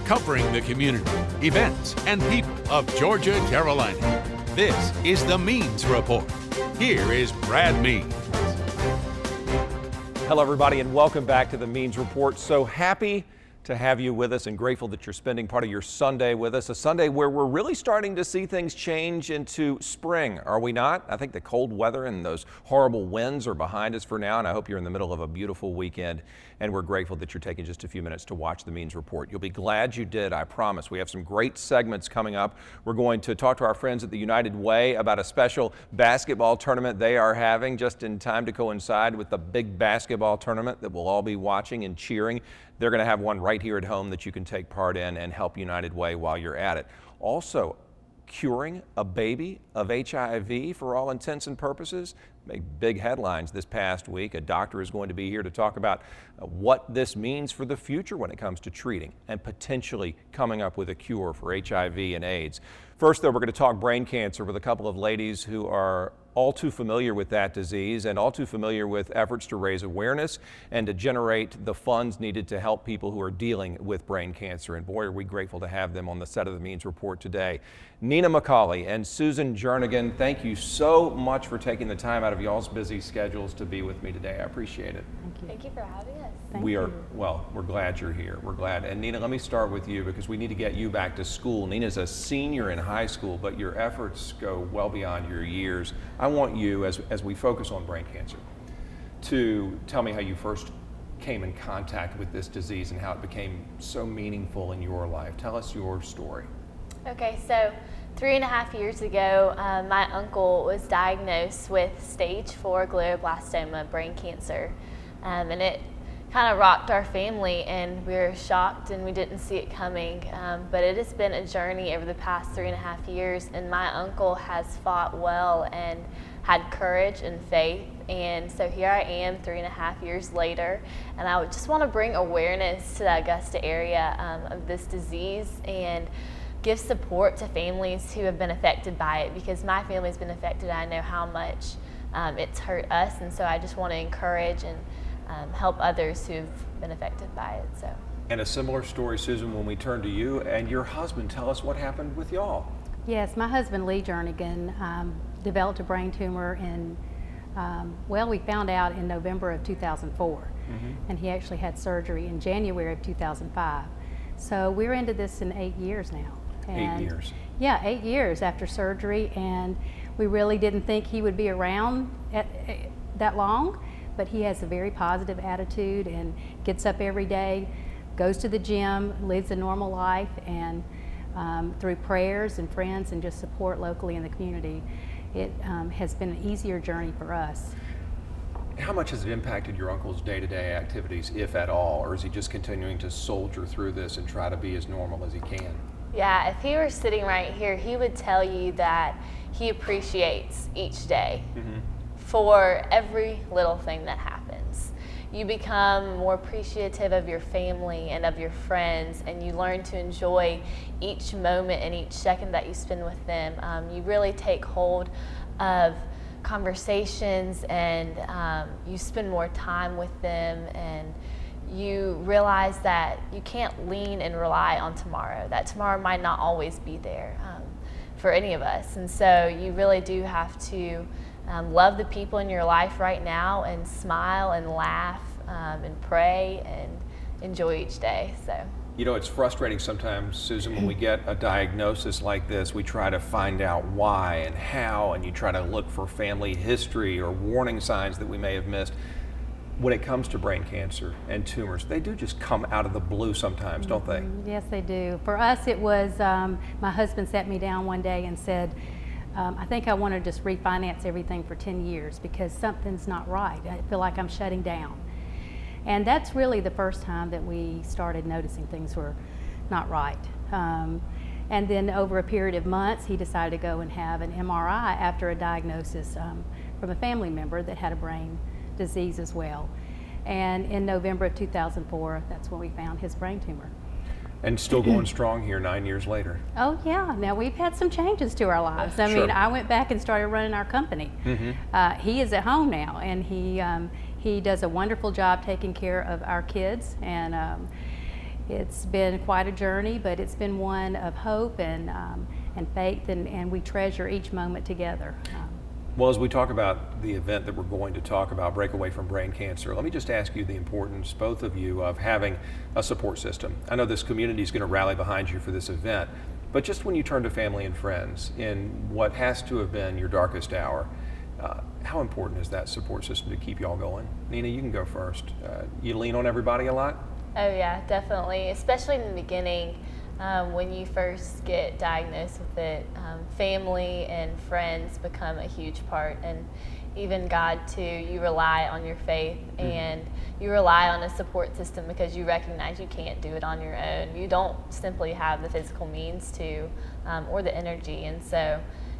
covering the community, events, and people of Georgia, Carolina. This is the Means Report. Here is Brad Means. Hello, everybody, and welcome back to the Means Report. So happy to have you with us and grateful that you're spending part of your Sunday with us, a Sunday where we're really starting to see things change into spring, are we not? I think the cold weather and those horrible winds are behind us for now, and I hope you're in the middle of a beautiful weekend, and we're grateful that you're taking just a few minutes to watch the Means Report. You'll be glad you did, I promise. We have some great segments coming up. We're going to talk to our friends at the United Way about a special basketball tournament they are having just in time to coincide with the big basketball tournament that we'll all be watching and cheering. They're going to have one right here at home that you can take part in and help United Way while you're at it. Also, curing a baby of HIV for all intents and purposes. Made big headlines this past week. A doctor is going to be here to talk about what this means for the future when it comes to treating and potentially coming up with a cure for HIV and AIDS. First, though, we're going to talk brain cancer with a couple of ladies who are all too familiar with that disease and all too familiar with efforts to raise awareness and to generate the funds needed to help people who are dealing with brain cancer. And boy, are we grateful to have them on the set of the Means Report today. Nina McCauley and Susan Jernigan, thank you so much for taking the time out of y'all's busy schedules to be with me today. I appreciate it. Thank you. Thank you for having us. We're glad you're here. We're glad. And Nina, let me start with you because we need to get you back to school. Nina's a senior in high school, but your efforts go well beyond your years. I want you, as we focus on brain cancer, to tell me how you first came in contact with this disease and how it became so meaningful in your life. Tell us your story. Okay, so 3.5 years ago, my uncle was diagnosed with stage 4 glioblastoma brain cancer, and it kind of rocked our family, and we were shocked and we didn't see it coming, but it has been a journey over the past 3.5 years, and my uncle has fought well and had courage and faith, and so here I am 3.5 years later, and I would just want to bring awareness to the Augusta area of this disease and give support to families who have been affected by it, because my family's been affected. I know how much it's hurt us, and so I just want to encourage and help others who've been affected by it. So. And a similar story, Susan, when we turn to you and your husband. Tell us what happened with y'all. Yes, my husband Lee Jernigan developed a brain tumor in, we found out in November of 2004, and he actually had surgery in January of 2005. So we're into this in 8 years now. And 8 years. Yeah, 8 years after surgery, and we really didn't think he would be around that long, but he has a very positive attitude and gets up every day, goes to the gym, lives a normal life, and through prayers and friends and just support locally in the community, it has been an easier journey for us. How much has it impacted your uncle's day-to-day activities, if at all, or is he just continuing to soldier through this and try to be as normal as he can? Yeah, if he were sitting right here, he would tell you that he appreciates each day for every little thing that happens. You become more appreciative of your family and of your friends, and you learn to enjoy each moment and each second that you spend with them. You really take hold of conversations, and you spend more time with them, and you realize that you can't lean and rely on tomorrow, that tomorrow might not always be there for any of us. And so you really do have to love the people in your life right now and smile and laugh and pray and enjoy each day. So. You know, it's frustrating sometimes, Susan, when we get a diagnosis like this, we try to find out why and how, and you try to look for family history or warning signs that we may have missed. When it comes to brain cancer and tumors, they do just come out of the blue sometimes, don't they? Yes, they do. For us, it was, my husband sat me down one day and said, I think I want to just refinance everything for 10 years because something's not right. I feel like I'm shutting down. And that's really the first time that we started noticing things were not right. And then over a period of months, he decided to go and have an MRI after a diagnosis from a family member that had a brain disease as well. And in November of 2004, that's when we found his brain tumor. And still going strong here 9 years later. Oh yeah, now we've had some changes to our lives. I mean, I went back and started running our company. He is at home now, and he does a wonderful job taking care of our kids, and It's been quite a journey, but it's been one of hope and faith, and we treasure each moment together. Well, as we talk about the event that we're going to talk about, Break Away from Brain Cancer, let me just ask you the importance, both of you, of having a support system. I know this community is going to rally behind you for this event, but just when you turn to family and friends in what has to have been your darkest hour, how important is that support system to keep you all going? Nina, you can go first. You lean on everybody a lot? Oh yeah, definitely, especially in the beginning. When you first get diagnosed with it, family and friends become a huge part, and even God too. You rely on your faith, and you rely on a support system because you recognize you can't do it on your own. You don't simply have the physical means to, or the energy, and so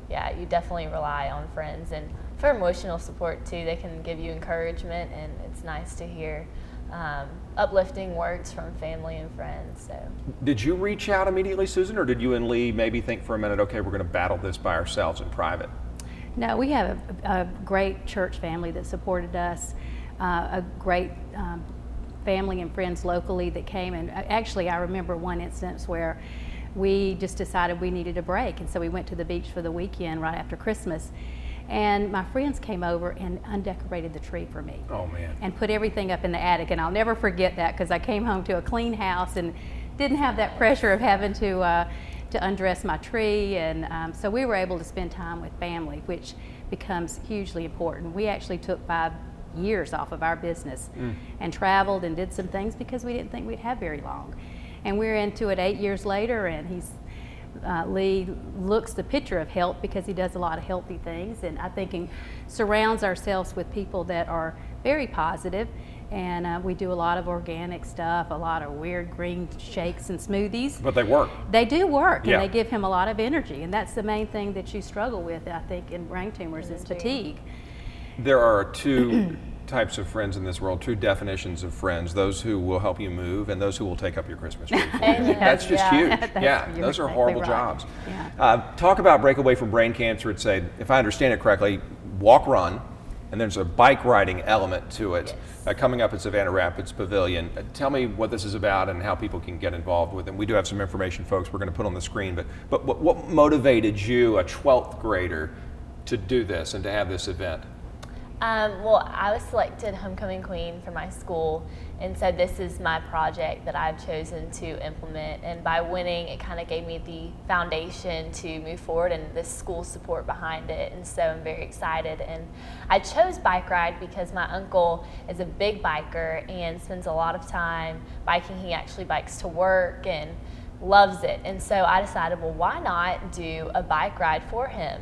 yeah, you definitely rely on friends. And for emotional support too, they can give you encouragement, and it's nice to hear uplifting words from family and friends. So, did you reach out immediately, Susan, or did you and Lee maybe think for a minute, okay, we're going to battle this by ourselves in private? No, we have a great church family that supported us, a great family and friends locally that came. And actually, I remember one instance where we just decided we needed a break, and so we went to the beach for the weekend right after Christmas. And my friends came over and undecorated the tree for me. Oh, man. And put everything up in the attic. And I'll never forget that, because I came home to a clean house and didn't have that pressure of having to undress my tree. And so we were able to spend time with family, which becomes hugely important. We actually took 5 years off of our business and traveled and did some things because we didn't think we'd have very long. And we're into it 8 years later, and Lee looks the picture of health because he does a lot of healthy things, and I think he surrounds ourselves with people that are very positive, and we do a lot of organic stuff, a lot of weird green shakes and smoothies. But they work. They do work, Yeah. and they give him a lot of energy, and that's the main thing that you struggle with, I think, in brain tumors is fatigue. There are two types of friends in this world, two definitions of friends: those who will help you move and those who will take up your Christmas tree. That's just huge. Yeah, those are horrible jobs. Yeah. Talk about Break Away from Brain Cancer. It's a, if I understand it correctly, walk, run, and there's a bike riding element to it. Yes. Coming up at Savannah Rapids Pavilion. Tell me what this is about and how people can get involved with it. We do have some information, folks, we're going to put on the screen, but what motivated you, a 12th grader, to do this and to have this event? Well, I was selected homecoming queen for my school, and so this is my project that I've chosen to implement. And by winning, it kind of gave me the foundation to move forward and the school support behind it. And so I'm very excited. And I chose bike ride because my uncle is a big biker and spends a lot of time biking. He actually bikes to work and loves it. And so I decided, well, why not do a bike ride for him?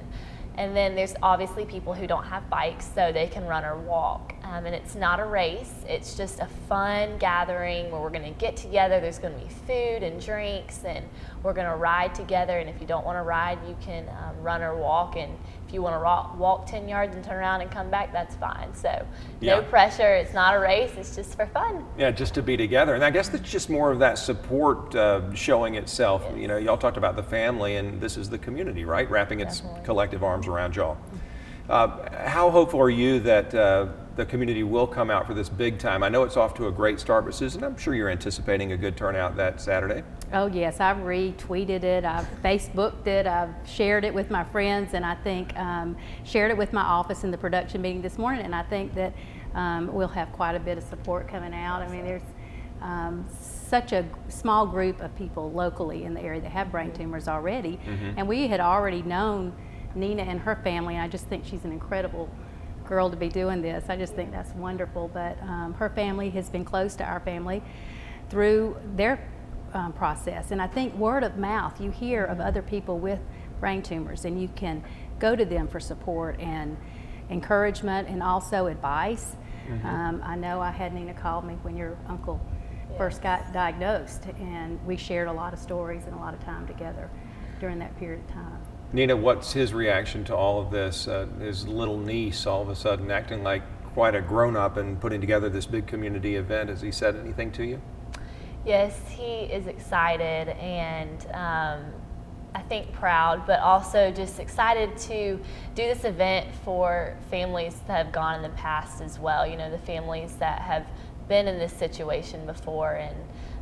And then there's obviously people who don't have bikes, so they can run or walk. And it's not a race, it's just a fun gathering where we're gonna get together. There's gonna be food and drinks, and we're gonna ride together. And if you don't wanna ride, you can run or walk. And if you wanna walk 10 yards and turn around and come back, that's fine. So no pressure, it's not a race, it's just for fun. Yeah, just to be together. And I guess that's just more of that support showing itself. Yes. You know, y'all talked about the family, and this is the community, right? Wrapping its collective arms around y'all. How hopeful are you that the community will come out for this big time? I know it's off to a great start, but Susan, I'm sure you're anticipating a good turnout that Saturday. Oh yes, I've retweeted it, I've Facebooked it, I've shared it with my friends, and I think shared it with my office in the production meeting this morning, and I think that we'll have quite a bit of support coming out. I mean, there's such a small group of people locally in the area that have brain tumors already, and we had already known Nina and her family, and I just think she's an incredible girl to be doing this. I just think that's wonderful, but her family has been close to our family through their process, and I think word of mouth, you hear of other people with brain tumors, and you can go to them for support and encouragement and also advice. I know I had Nina call me when your uncle first got diagnosed, and we shared a lot of stories and a lot of time together during that period of time. Nina, what's his reaction to all of this? His little niece all of a sudden acting like quite a grown-up and putting together this big community event. Has he said anything to you? Yes, he is excited, and I think proud, but also just excited to do this event for families that have gone in the past as well. You know, the families that have been in this situation before, and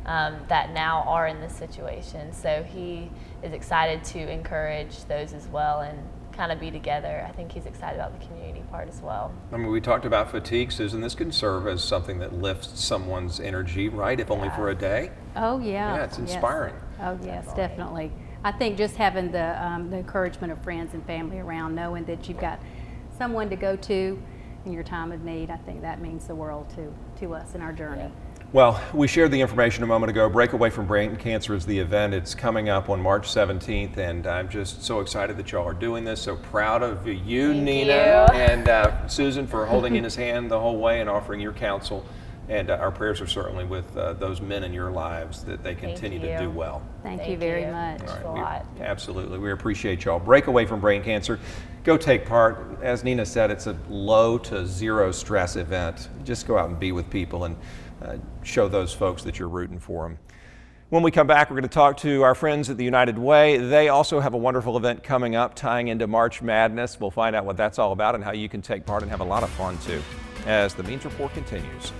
that now are in this situation. So he is excited to encourage those as well and kind of be together. I think he's excited about the community part as well. I mean, we talked about fatigue, Susan. This can serve as something that lifts someone's energy, right? If only for a day. Oh, yeah. Yeah, it's inspiring. Yes. Oh, yes, definitely. I think just having the encouragement of friends and family around, knowing that you've got someone to go to in your time of need, I think that means the world to us in our journey. Well, we shared the information a moment ago. Breakaway from Brain Cancer is the event. It's coming up on March 17th, and I'm just so excited that y'all are doing this. So proud of you, Thank Nina, you. and Susan, for holding in his hand the whole way and offering your counsel. And our prayers are certainly with those men in your lives, that they continue to do well. Thank you very much. Thanks a lot. Absolutely. We appreciate y'all. Breakaway from Brain Cancer. Go take part. As Nina said, it's a low to zero stress event. Just go out and be with people and show those folks that you're rooting for them. When we come back, we're going to talk to our friends at the United Way. They also have a wonderful event coming up tying into March Madness. We'll find out what that's all about and how you can take part and have a lot of fun too, as the Means Report continues.